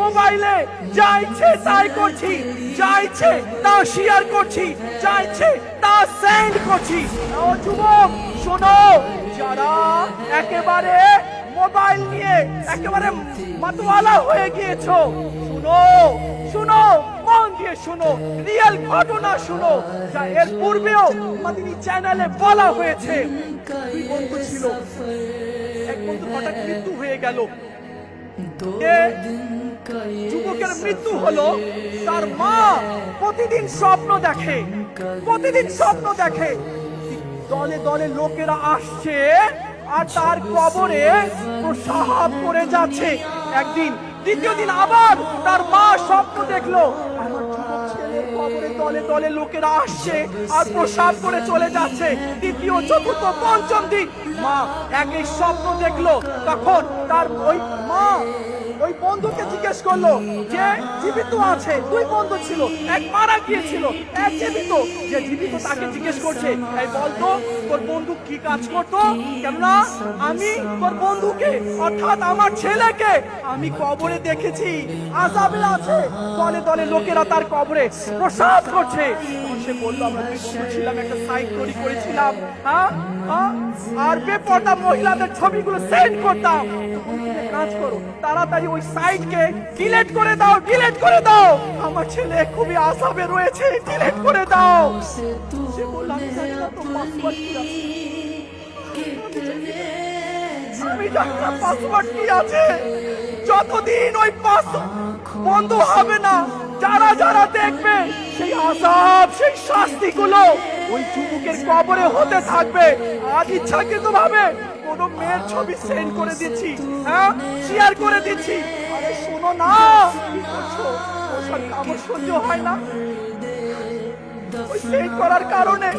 মোবাইলে যা ইচ্ছে তাই করছি, যা ইচ্ছে তা শেয়ার করছি, যা ইচ্ছে তা সেন্ড করছি। ও যুবক শোনো, যারা একেবারে মোবাইল নিয়ে একেবারে মাতোয়ালা হয়ে গিয়েছো, শুনো শুনো, মন দিয়ে শুনো, রিয়েল ঘটনা শুনো, যা এর পূর্বেও মাদিনী চ্যানেলে বলা হয়েছে। দুই বন্ধু ছিল, এক বন্ধু হঠাৎ মৃত্যু হয়ে গেল। যুবকের মৃত্যু হলো, তার মা প্রতিদিন স্বপ্ন দেখে, প্রতিদিন স্বপ্ন দেখে দলে দলে লোকেরা আসছে আর তার কবরে প্রসাব করে যাচ্ছে। একদিন, দ্বিতীয় দিন আবার তার মা স্বপ্ন দেখলো, আমার যুবক ছেলের কবরে দলে দলে লোকেরা আসছে আর প্রসাব করে চলে যাচ্ছে। তৃতীয়, চতুর্থ, পঞ্চম দিন মা একই স্বপ্ন দেখলো। তখন তার ওই মা ওই বন্ধুকে জিজ্ঞেস করলো যে জীবিত আছে। দুই বন্ধু ছিল, এক মারা গিয়েছিল, এক জীবিত। যে জীবিত তাকে জিজ্ঞেস করছে, এই বলতো তোর বন্ধু কি কাজ করতো? কেননা আমি তোর বন্ধুকে অর্থাৎ আমার ছেলেকে আমি কবরে দেখেছি, আযাবে আছে, দলে দলে লোকেরা তার কবরে প্রসাব করছে। সে বললো, আমরা দুই বন্ধু ছিলাম, একটা সাইট তৈরি করেছিলাম, আর বেপরদা মহিলাদের ছবিগুলো সেন্ড করতাম। কাজ করো, তাড়াতাড়ি ওই সাইটকে ডিলিট করে দাও, ডিলিট করে দাও, আমার ছেলে খুবই আযাবে রয়েছে, ডিলিট করে দাও। সে বলল, আমি জানি না তো পাসওয়ার্ড কি আছে, আমি জানি না পাসওয়ার্ড কি আছে। যতদিন ওই বন্ধ হবে না, যারা যারা দেখবে সেই আযাব, সেই শাস্তিগুলো ওই যুবকের কবরে হতে থাকবে। আজ ইচ্ছাকৃত ভাবে কোনো মেয়ের ছবি সেন্ড করে দিচ্ছি, হ্যাঁ শেয়ার করে দিচ্ছি। আরে শোনো না, কি করছো? ওসব আমার সহ্য হয় না। ওই সেন্ড করার কারণে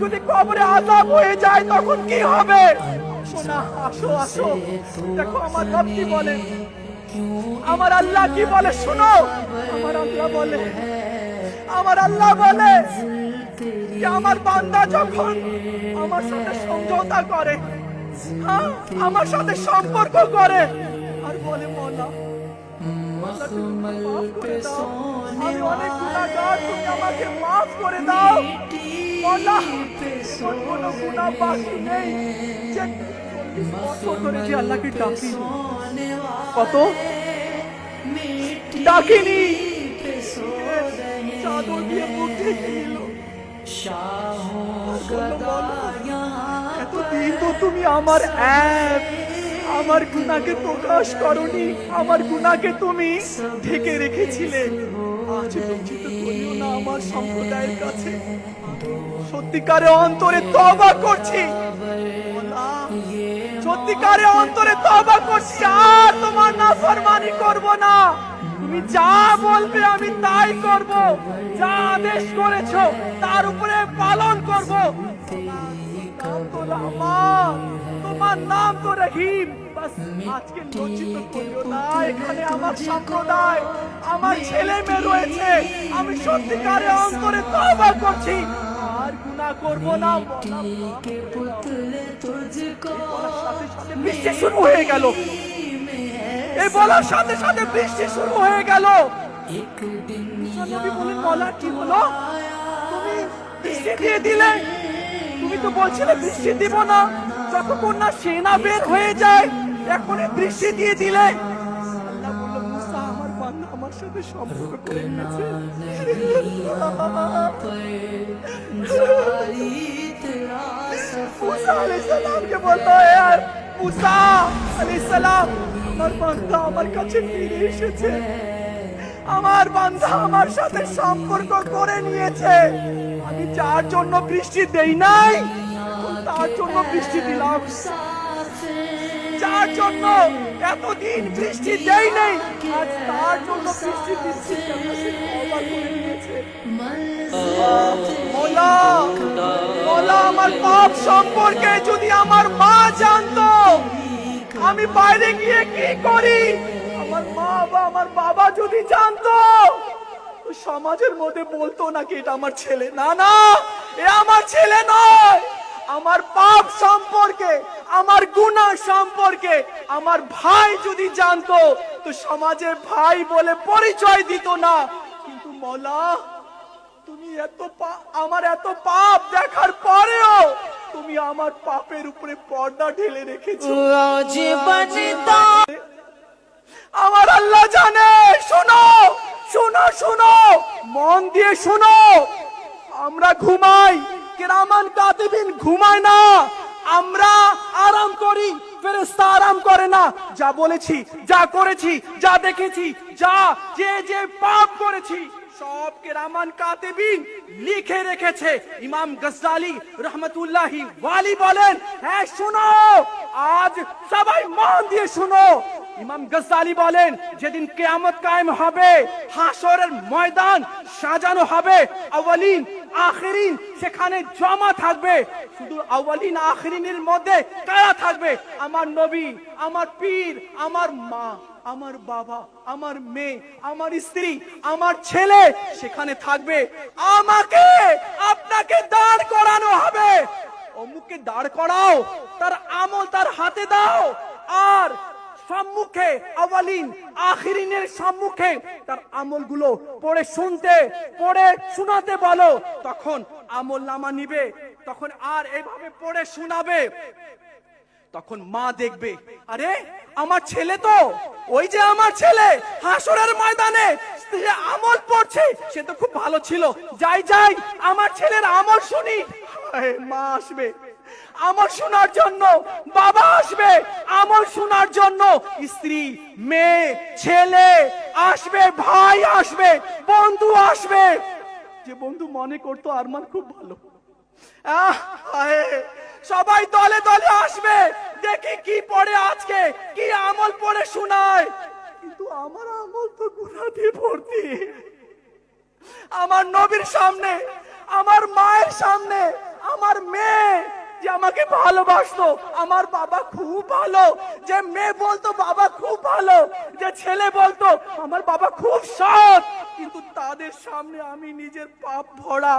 যদি কবরে আযাব হয়ে যায় তখন কি হবে? শোনা, আসো আসো, দেখো আমার রব কি বলে, আমার আল্লাহ কি বলে, শোনো। আমার আল্লাহ বলে, আমার আল্লাহ বলে যে আমার বান্দা যখন আমার সাথে সমঝোতা করে, হ্যাঁ আমার সাথে সম্পর্ক করে আর বলে, মওলা আমি অনেক গুনাহগার, তুমি আমাকে মাফ করে দাও। মওলা কোনো গুনাহ বাকি নেই। যে 40 বছর ধরে যে আল্লাহকে ডাকিনি, কত ডাকিনি, চাদর দিয়ে মুখ ঢেকে নিল। এতদিন তো তুমি আমার আমার গুনাহকে প্রকাশ করনি, আমার গুনাহকে তুমি ঢেকে রেখেছিলে। আজ লজ্জিত করিও না আমার সম্প্রদায়ের কাছে। সত্যিকারে অন্তরে তওবা করছি, সত্যিকারে অন্তরে তওবা করছি, আর তোমার নাফরমানি করব না। তুমি যা বলবে আমি তাই করব, যা আদেশ করেছো তার উপরে পালন করব। তোমার নাম তো রহিম। বাস আজকে লজ্জিত করিও না। এখানে আমার সম্প্রদায়, আমার ছেলে মেয়ে রয়েছে, আমি সত্যিকারে অন্তরে তওবা করছি, আর গুনাহ করব না। বৃষ্টি শুরু হয়ে গেল, এই বলার সাথে সাথে বৃষ্টি শুরু হয়ে গেল। নবী বলেন, মওলা কি হলো? তুমি বৃষ্টি দিয়ে দিলে, তুমি তো বলছিলে বৃষ্টি দিব না, যতক্ষণ না সেনা বের হয়ে যায় এখন বৃষ্টি দিয়ে দিলে। আল্লাহ বলল, মুসা আমার বান্দা আমার সাথে সম্পর্ক করে নিয়েছে। মুসা আলাইহিস সালামকে বলতো, মুসা আলাইহিস সালাম, আমার বান্দা আমার কাছে ফিরে এসেছে, আমার বান্দা আমার সাথে সম্পর্ক করে নিয়েছে। আমি যার জন্য বৃষ্টি দেই নাই তার জন্য বৃষ্টি দিলাম, যার জন্য এতদিন বৃষ্টি দেই নাই আজ তার জন্য বৃষ্টি দিচ্ছি। মওলা, মওলা আমার পাপ সম্পর্কে যদি আমার মা জানতো আমি বাইরে গিয়ে কি করি, আমার মা বা আমার বাবা যদি জানতো, সমাজের মধ্যে বলতো নাকি এটা আমার ছেলে। না না, এ আমার ছেলে নয়। আমার পাপ সম্পর্কে, আমার গুনাহ সম্পর্কে সম্পর্কে আমার ভাই যদি জানতো তো সমাজে ভাই বলে পরিচয় দিত না। কিন্তু মওলা, তুমি আমার এত পাপ দেখার পরেও তুমি আমার পাপের উপরে পর্দা ঢেলে রেখেছো। আমার আল্লাহ জানে। শোনো শোনো শোনো, মন দিয়ে শোনো। আমরা ঘুমাই, কিরামান কাতিবিন ঘুমায় না। আমরা আরাম করি, ফেরেশতা আরাম করে না। যা বলেছি, যা করেছি, যা দেখেছি, যা যে পাপ করেছি সব কিরামান কাতিবিন লিখে রেখেছে। ইমাম গজ্জালি রহমতুল্লাহি ওয়ালি বলেন, হ্যাঁ শোনো, আজ সবাই মন দিয়ে শোনো। ইমাম গজ্জালি বলেন, যেদিন কিয়ামত কায়েম হবে, হাসরের ময়দান সাজানো হবে, আউয়ালিন আখিরিন সেখানে জমা থাকবে। শুধু আউয়ালিন আখিরিনের মধ্যে কারা থাকবে? আমার নবী, আমার পীর, আমার মা, আমার বাবা, আমার মেয়ে, আমার স্ত্রী, আমার ছেলে সেখানে থাকবে। আমাকে আপনাকে দাঁড় করানো হবে। অমুককে দাঁড় করাও, তার আমল তার হাতে দাও, আর সম্মুখে আউয়ালিন আখিরিনের সম্মুখে তার আমলগুলো পড়ে শোনাতে বলো। তখন আমল নামা নিবে, তখন আর এভাবে পড়ে শোনাবে। তখন মা দেখবে, আরে আমার ছেলে তো, ওই যে আমার ছেলে হাসরের ময়দানে আমল পড়ছে, সে তো খুব ভালো ছিল, যাই আমার ছেলের আমল শুনি। মা আসবে আমল শোনার জন্য, বাবা আসবে আমল শোনার জন্য, স্ত্রী, মেয়ে, ছেলে আসবে, ভাই আসবে, বন্ধু আসবে। যে বন্ধু মনে করতো আরমান খুব ভালো, সবাই দলে দলে আসবে, দেখি কি পড়ে আজকে, কি আমল পড়ে শোনায়। কিন্তু আমার আমল তো গুনাহ দিয়ে ভর্তি। আমার নবীর সামনে, আমার মায়ের সামনে, আমার মেয়ে যে আমাকে ভালোবাসতো, আমার বাবা খুব ভালো, যে মেয়ে বলতো বাবা খুব ভালো, যে ছেলে বলতো আমার বাবা খুব সৎ, কিন্তু তাদের সামনে আমি নিজের পাপ ভরা,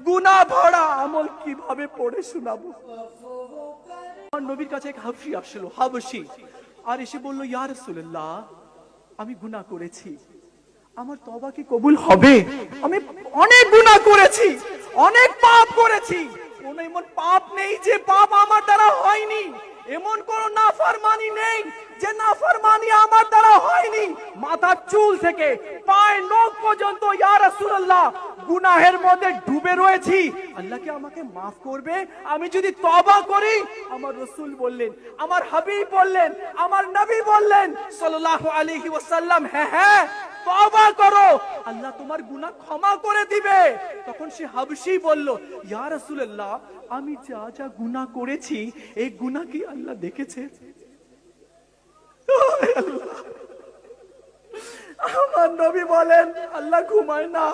গুনাহ ভরা আমল কিভাবে পড়ে শোনাবো? আমার নবীর কাছে এক হাবশী আসছিল, হাবশী, আর এসে বলল, ইয়া রাসূলুল্লাহ, আমি গুনাহ করেছি, আমার তওবা কি কবুল হবে? আমি অনেক গুনাহ করেছি, অনেক পাপ করেছি, কোন এমন পাপ নেই যে পাপ আমার দ্বারা হয়নি, এমন কোন নাফরমানি নেই যে নাফরমানি আমার দ্বারা হয়নি। মাথার চুল থেকে পায়ের নখ পর্যন্ত ইয়া রাসূলুল্লাহ গুনাহের মধ্যে ডুবে রয়েছি, আল্লাহ কি আমাকে মাফ করবে আমি যদি তওবা করি? আমার রাসূল বললেন, আমার হাবিব বললেন, আমার নবী বললেন সাল্লাল্লাহু আলাইহি ওয়াসাল্লাম, হ্যাঁ তওবা করো, আল্লাহ তোমার গুনাহ ক্ষমা করে দিবে। তখন সে হাবশী বলল, ইয়া রাসূলুল্লাহ, আমি যা গুনাহ করেছি এই গুনাহ কি আল্লাহ দেখেছে? আমার নবী বলেন, আল্লাহ ঘুমায় না,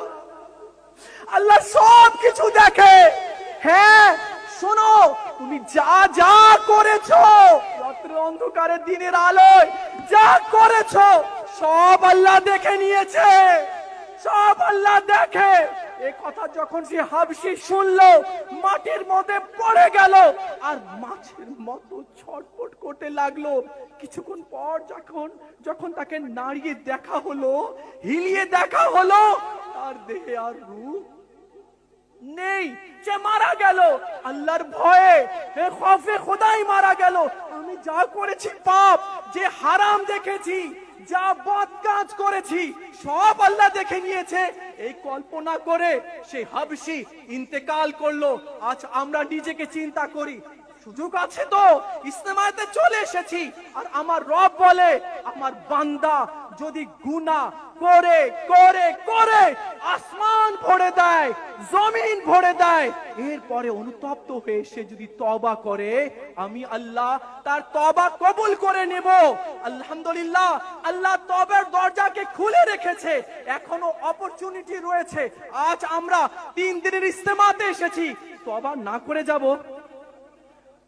আল্লাহ সব কিছু দেখে। হ্যাঁ শোনো, তুমি যা করেছো রাতের অন্ধকারে দিনের আলোয় যা করেছো সব আল্লাহ দেখে নিয়েছে, সব আল্লাহ দেখে। এই কথা যখন সে হাবশী শুনলো, মাটির মধ্যে পড়ে গেল আর মাছের মতো ছটফট করতে লাগলো। কিছুক্ষণ পর যখন তাকে নাড়িয়ে দেখা হলো, হিলিয়ে দেখা হলো, তার দেহে আর রূপ নেই, সে মারা গেল। আল্লাহর ভয়ে, খৌফে খোদাই মারা গেল। আমি যা করেছি পাপ, যে হারাম দেখেছি, যা বদ কাজ করেছি সব আল্লাহ দেখে নিয়েছে। এই কল্পনা করে সে হাবশী ইন্তেকাল করলো। আজ আমরা নিজেকে চিন্তা করি, সুযোগ আছে তো, ইস্তেমাতে চলে এসেছি, আর আমার রব বলে, আমার বান্দা যদি গুনাহ করে করে করে আসমান ভরে দেয়, জমিন ভরে দেয়, এরপরে অনুতপ্ত হয়ে সে যদি তওবা করে, আমি আল্লাহ তার তওবা কবুল করে নেব। আলহামদুলিল্লাহ, আল্লাহ তওবার দরজাকে খুলে রেখেছে, এখনো অপরচুনিটি রয়েছে। আজ আমরা 3 দিনের ইস্তেমাতে এসেছি, তওবা না করে যাব,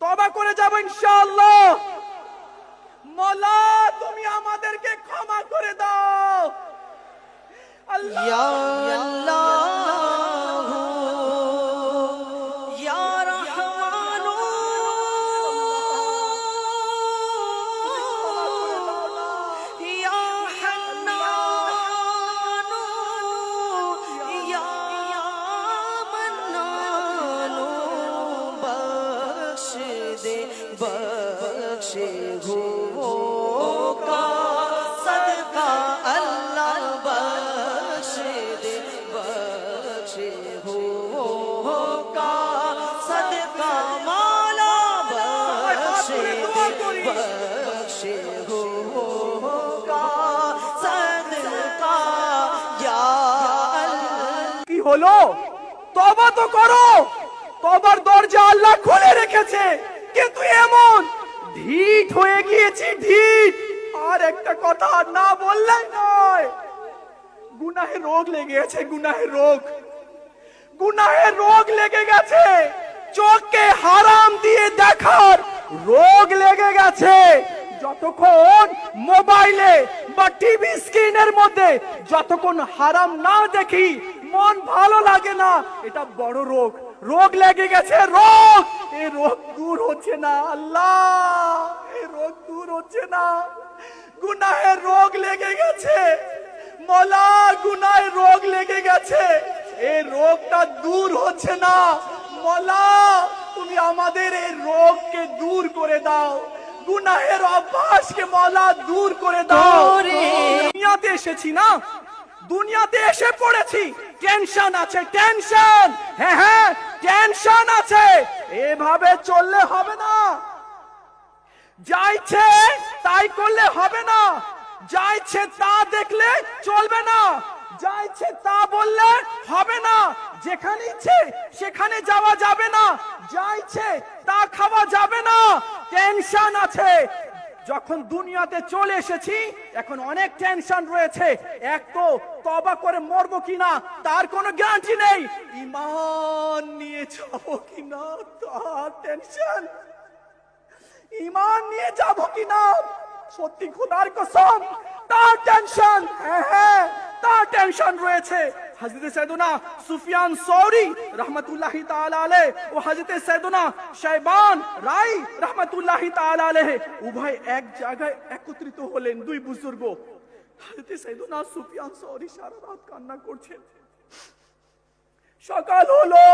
তওবা করে যাব ইনশাআল্লাহ। মওলা তুমি আমাদেরকে ক্ষমা করে দাও। আল্লাহ, ইয়া আল্লাহ, ইয়া রহমান, बख्शे हो का सदका अल्लाह बख्शे दे, बख्शे हो का सदका मौला बख्शे दे, बख्शे हो का सदका या अल्लाह। কি হলো? তওবা তো করো। তওবার দরজা আল্লাহ খুলে রেখেছে, কিন্তু এমন ঢিঠ হয়ে গিয়েছি, ঢিঠ। আর একটা কথা না বললেই নয়, গুনাহের রোগ লেগে গেছে, গুনাহের রোগ, গুনাহের রোগ লেগে গেছে, চোখকে হারাম দিয়ে দেখার রোগ লেগে গেছে। যতক্ষণ মোবাইলে বা টিভি স্ক্রিনের মধ্যে যতক্ষণ হারাম না দেখি মন ভালো লাগে না, এটা বড় রোগ। রোগ লেগে গেছে, রোগ। এই রোগ দূর হচ্ছে না আল্লাহ, এই রোগ দূর হচ্ছে না। গুনাহের রোগ লেগে গেছে মওলা, গুনাহের রোগ লেগে গেছে, এই রোগটা দূর হচ্ছে না মওলা। তুমি আমাদের এই রোগকে দূর করে দাও, গুনাহের অভ্যাসকে মওলা দূর করে দাও। দুনিয়াতে এসেছি না, দুনিয়াতে এসে পড়েছি, টেনশন আছে, টেনশন। হ্যাঁ হ্যাঁ, টেনশন আছে। এভাবে চললে হবে না, যা ইচ্ছে তাই করলে হবে না, যা ইচ্ছে তা দেখলে চলবে না, যা ইচ্ছে তা বললে হবে না, যেখানে ইচ্ছে সেখানে যাওয়া যাবে না, যা ইচ্ছে তা খাওয়া যাবে না। টেনশন আছে। যখন দুনিয়াতে চলে এসেছি এখন অনেক টেনশন রয়েছে। এক তো তওবা করে মরবো কিনা তার কোনো গ্যারান্টি নেই, ঈমান নিয়ে যাবো কিনা তার টেনশন, ঈমান নিয়ে যাবো কিনা সত্যি খোদার কসম তার টেনশন। হ্যাঁ হ্যাঁ, তার টেনশন রয়েছে। হযরত সাইয়েদনা সুফিয়ান সৌরি রাহমাতুল্লাহি তাআলা আলাইহি ও হযরত সাইয়েদনা শাইবান রাই রাহমাতুল্লাহি তাআলা আলাইহি উভয় এক জায়গায় একত্রিত হলেন, দুই বুজুর্গ। হযরত সাইয়েদনা সুফিয়ান সৌরি সারা রাত কান্না করছেন। সকাল হলো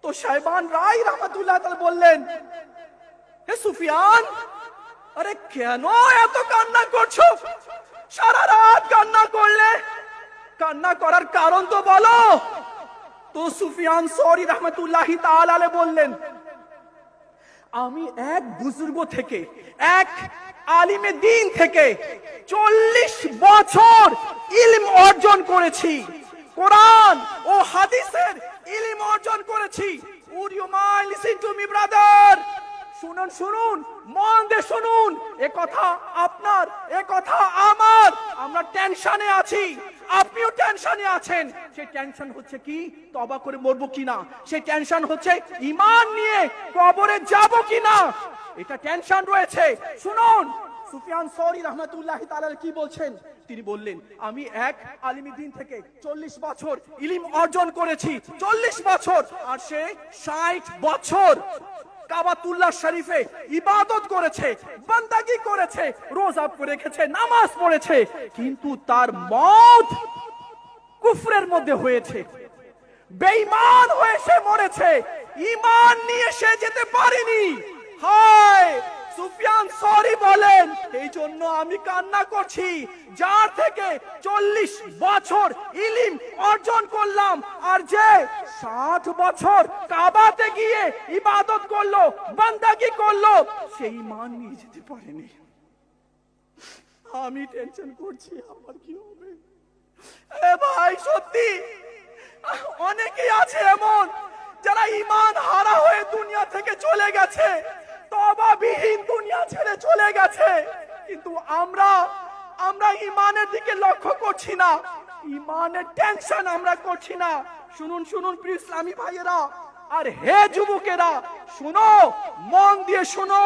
তো শাইবান রাই রাহমাতুল্লাহি তাআলা বললেন, হে সুফিয়ান, আরে কেন এত কান্না করছো? সারা রাত কান্না করলে, কান্না করার কারণ তো বলো। তো সুফিয়ান সৌরি রাহমাতুল্লাহি তাআলা আলাইহি বললেন, আমি এক বুজুর্গ থেকে, এক আলিমে দ্বীন থেকে 40 বছর ইলম অর্জন করেছি, কোরআন ও হাদিসের ইলম অর্জন করেছি। Would you mind listen to me brother? শুনুন শুনুন, মন দিয়ে শুনুন, এ কথা আপনার, এ কথা আমার। আমরা টেনশনে আছি, আপনিও টেনশনে আছেন। সেই টেনশন হচ্ছে কি তওবা করে মরবো কিনা, সেই টেনশন হচ্ছে ঈমান নিয়ে কবরে যাব কিনা, এটা টেনশন রয়েছে। শুনুন সুফিয়ান সৌরি রাহমাতুল্লাহি তাআলা কি বলছেন। তিনি বললেন, আমি এক আলিমে দ্বীন থেকে 40 বছর ইলম অর্জন করেছি, 40 বছর। আর সে 60 বছর কাবাতুল্লাহ শরীফে ইবাদত করেছে, বান্দাগি করেছে, রোজা রেখেছে, নামাজ পড়েছে, কিন্তু তার মওত কুফরের মধ্যে হয়েছে, বেঈমান হয়ে সে মরেছে, ঈমান নিয়ে সে যেতে পারেনি। হায়, সুফিয়ান সৌরি বলেন, এই জন্য আমি কান্না করছি, যার থেকে 40 বছর ইলম অর্জন করলাম, আর যে 60 বছর কাবাতে গিয়ে ইবাদত করলো, বান্দাগি করলো, সেই ঈমান নিয়ে যেতে পারেনি। আমি টেনশন করছি আমার কি হবে। এ ভাই, সত্যি অনেকেই আছে এমন যারা ঈমান হারা হয়ে দুনিয়া থেকে চলে গেছে, তওবাবিহীন দুনিয়া ছেড়ে চলে গেছে, কিন্তু আমরা ঈমানের দিকে লক্ষ্য করছি না, ঈমানের টেনশন আমরা করছি না। শুনুন শুনুন প্রিয় ইসলামী ভাইয়েরা আর হে যুবকেরা, শুনো, মন দিয়ে শুনো।